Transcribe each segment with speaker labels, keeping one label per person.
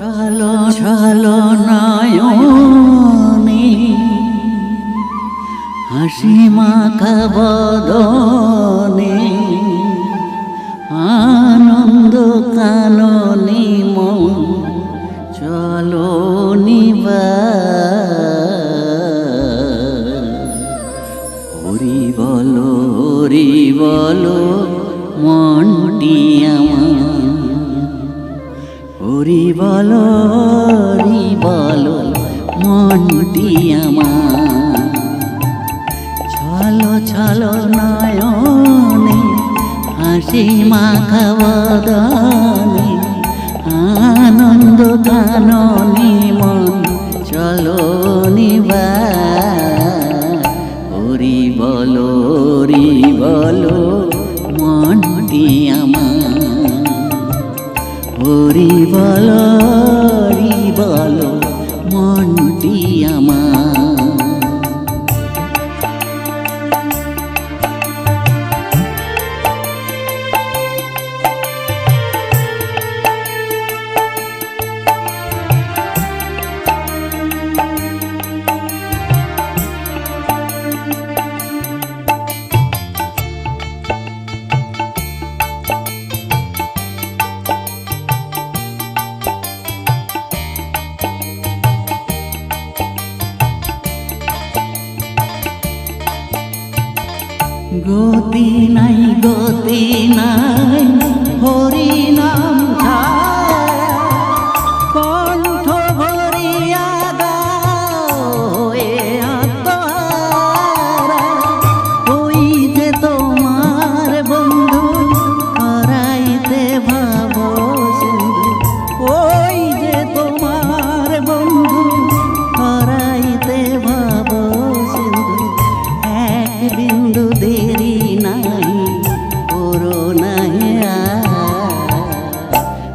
Speaker 1: ছলো ছলো নয়নে হাসি মাখা বদনে আনন্দ কাননে মন চলো হরি বলো মনটি আমার হরি বলো মনটি আমার ছলো ছলো নয়নে হাসি মাখা বদনে আনন্দ কাননে মন চলো হরি বলো মনটি আমার হরি বলো মনটি আমার গতি নাই হরি নাম কণ্ঠ ভরিয়া ওই যে তোমার বন্ধু করাইতে ভাব সিন্ধু ওই যে তোমার বন্ধু করাইতে ভাব সিন্ধু এক বিন্দু দেরি নাই পুরো নাই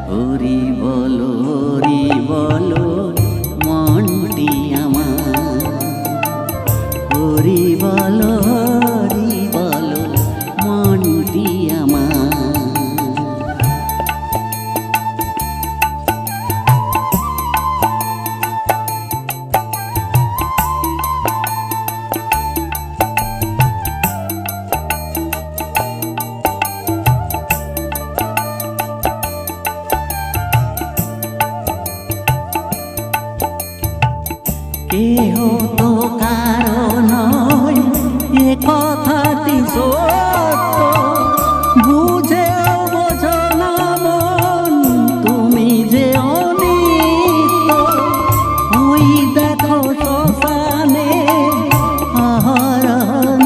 Speaker 1: হরি বলো মনটি আমার হরি বলো মনটি আমার কেহ তো কারণ এ কথাটি সত্য বুঝেও বোঝো না মন তুমি যে অনিত্য ওই দেখো শ্মশানে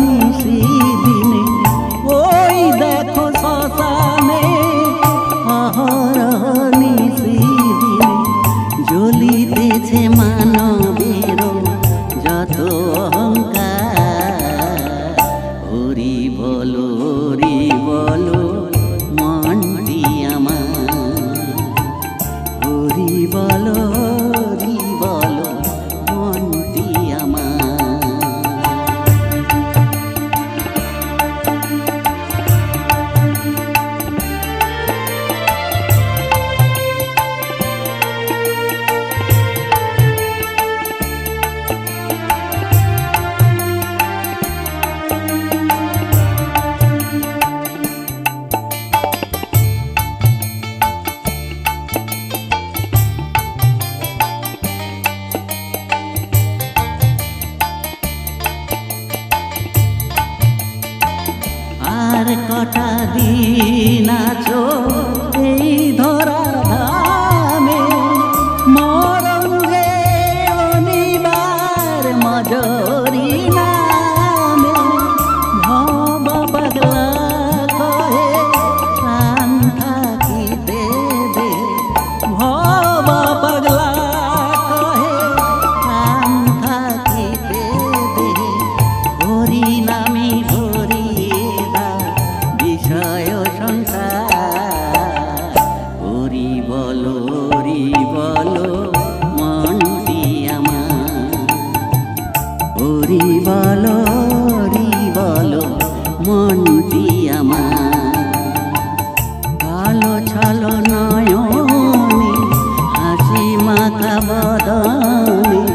Speaker 1: নিশি দিনে ওই দেখো শ্মশানে নিশি দিনে জ্বলিতেছে মানবের যত অহংকার হরি বলো মনটি আমার হরি বলো মনটি প্রাণে